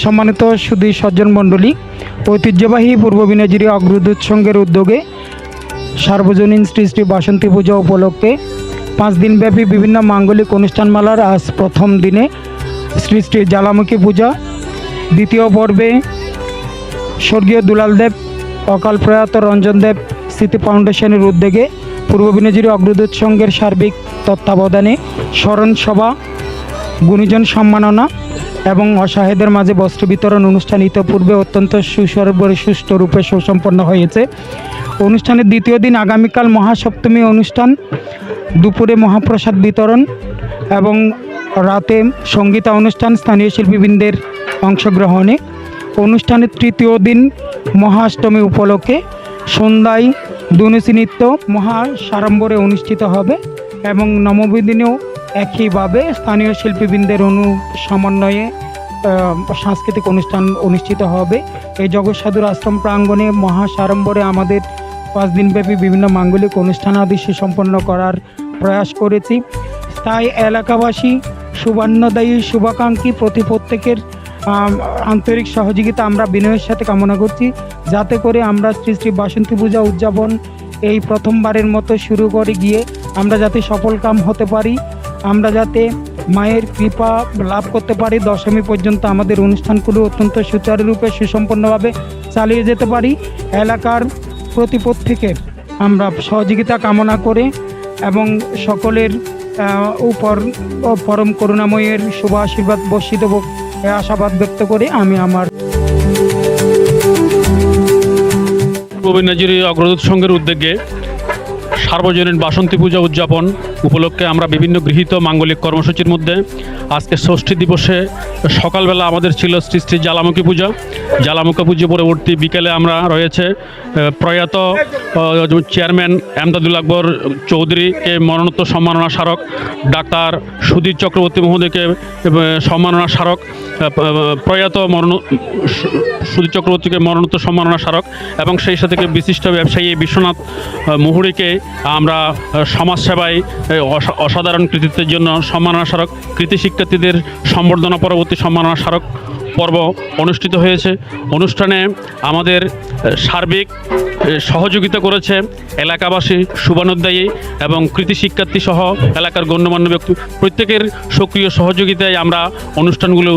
সম্মানিত সুধী সজ্জন মণ্ডলী, ঐতিহ্যবাহী পূর্ব বিনাজিরি অগ্রদূত সংঘের উদ্যোগে সার্বজনীন শ্রী শ্রী বাসন্তী পূজা উপলক্ষে 5 দিনব্যাপী বিভিন্ন মাঙ্গলিক অনুষ্ঠানমালার আজ প্রথম দিনে শ্রী শ্রী জ্বালামুখী পূজা, দ্বিতীয় পর্বে স্বর্গীয় দুলালদেব অকাল প্রয়াত রঞ্জনদেব স্মৃতি ফাউন্ডেশনের উদ্যোগে পূর্ব বিনাজিরি অগ্রদূত সংঘের সার্বিক তত্ত্বাবধানে স্মরণ সভা, গুণীজন সম্মাননা এবং অসহায়দের মাঝে বস্ত্র বিতরণ অনুষ্ঠান ইতপূর্বে অত্যন্ত সুষ্ঠুরূপে সুসম্পন্ন হয়েছে। অনুষ্ঠানের দ্বিতীয় দিন আগামীকাল মহাসপ্তমী অনুষ্ঠান, দুপুরে মহাপ্রসাদ বিতরণ এবং রাতে সঙ্গীতা অনুষ্ঠান স্থানীয় শিল্পীবৃন্দের অংশগ্রহণে। অনুষ্ঠানের তৃতীয় দিন মহাষ্টমী উপলক্ষে সন্ধ্যায় ধনুচি নৃত্য মহা সাড়ম্বরে অনুষ্ঠিত হবে এবং নবমী দিনেও একইভাবে স্থানীয় শিল্পীবৃন্দের সমন্বয়ে সাংস্কৃতিক অনুষ্ঠান অনুষ্ঠিত হবে। এই জগৎসাধুর আশ্রম প্রাঙ্গণে মহা সাড়ম্বরে আমাদের 5 দিনব্যাপী বিভিন্ন মাঙ্গলিক অনুষ্ঠানাদি সুসম্পন্ন করার প্রয়াস করেছি। তাই এলাকাবাসী, শুভান্নদায়ী, শুভাকাঙ্ক্ষী প্রত্যেকের আন্তরিক সহযোগিতা আমরা বিনয়ের সাথে কামনা করছি, যাতে করে আমরা শ্রী শ্রী বাসন্তী পূজা উদযাপন এই প্রথমবারের মতো শুরু করে গিয়ে আমরা যাতে সফলকাম হতে পারি, আমরা যাতে মায়ের কৃপা লাভ করতে পারি, দশমী পর্যন্ত আমাদের অনুষ্ঠানগুলো অত্যন্ত সুচারুরূপে সুসম্পন্নভাবে চালিয়ে যেতে পারি। এলাকার প্রত্যেকের আমরা সহযোগিতা কামনা করে এবং সকলের উপর পরম করুণাময়ের শুভ আশীর্বাদ বর্ষিত হোক এই আশাবাদ ব্যক্ত করে আমি আমার পূর্ব বিনাজিরি অগ্রদূত সংঘের উদ্যোগে সার্বজনীন বাসন্তী পূজা উদযাপন উপলক্ষে আমরা বিভিন্ন গৃহীত মাঙ্গলিক কর্মসূচির মধ্যে আজকে ষষ্ঠী দিবসে সকালবেলা আমাদের ছিল শ্রী শ্রী জ্বালামুখী পূজা। জ্বালামুখী পুজো পরবর্তী বিকেলে আমরা রয়েছে প্রয়াত চেয়ারম্যান এমদাদুল আকবর চৌধুরীকে মরণোত্তর সম্মাননা স্মারক, ডাক্তার সুধীর চক্রবর্তী মহোদয়কে সম্মাননা স্মারক, প্রয়াত সুধীর চক্রবর্তীকে মরণোত্তর সম্মাননা স্মারক এবং সেই সাথে বিশিষ্ট ব্যবসায়ী বিশ্বনাথ মুহুরীকে আমরা সমাজসেবায় অসাধারণ কৃতিত্বের জন্য সম্মাননা স্মারক, কৃতি শিক্ষার্থীদের সম্বর্ধনা পরবর্তী সম্মাননা স্মারক পর্ব অনুষ্ঠিত হয়েছে। অনুষ্ঠানে আমাদের সার্বিক সহযোগিতা করেছে এলাকাবাসী, শুভানুধ্যায়ী এবং কৃতি শিক্ষার্থী সহ এলাকার গণ্যমান্য ব্যক্তি প্রত্যেকের সক্রিয় সহযোগিতায় আমরা অনুষ্ঠানগুলো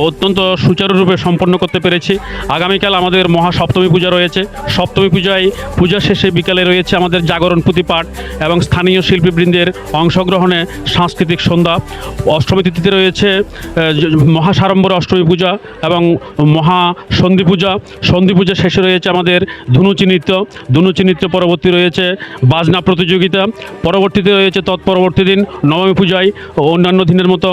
অত্যন্ত সুচারুরূপে সম্পন্ন করতে পেরেছি। আগামীকাল আমাদের মহাসপ্তমী পূজা রয়েছে। সপ্তমী পূজা শেষে বিকালে রয়েছে আমাদের জাগরণ পুঁথি পাঠ এবং স্থানীয় শিল্পীবৃন্দের অংশগ্রহণে সাংস্কৃতিক সন্ধ্যা। অষ্টমী তিথিতে রয়েছে মহাসাড়ম্বরে অষ্টমী পূজা এবং মহা সন্ধি পূজা শেষে রয়েছে আমাদের ধনুচি নৃত্য পরবর্তী রয়েছে বাজনা প্রতিযোগিতা, পরবর্তীতে রয়েছে তৎপরবর্তী দিন নবমী পূজায় অন্যান্য দিনের মতো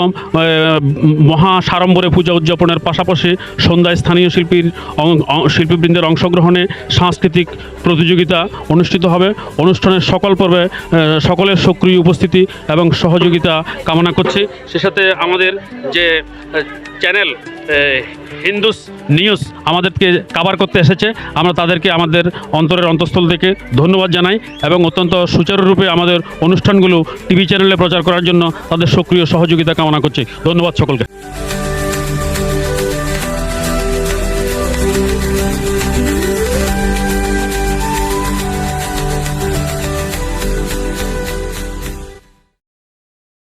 মহা সাড়ম্বরে পূজা উদযাপনের পাশাপাশি সন্ধ্যায় স্থানীয় শিল্পীবৃন্দের অংশগ্রহণে সাংস্কৃতিক প্রতিযোগিতা অনুষ্ঠিত হবে। অনুষ্ঠানের সকল পর্বে সকলের সক্রিয় উপস্থিতি এবং সহযোগিতা কামনা করছি। সে সাথে আমাদের যে চ্যানেল হিন্দুস নিউজ আমাদেরকে কভার করতে এসেছে, আমরা তাদেরকে আমাদের অন্তরের অন্তঃস্থল থেকে ধন্যবাদ জানাই এবং অত্যন্ত সুচারুরূপে আমাদের অনুষ্ঠানগুলো টিভি চ্যানেলে প্রচার করার জন্য তাদের সক্রিয় সহযোগিতা কামনা করছি। ধন্যবাদ সকলকে।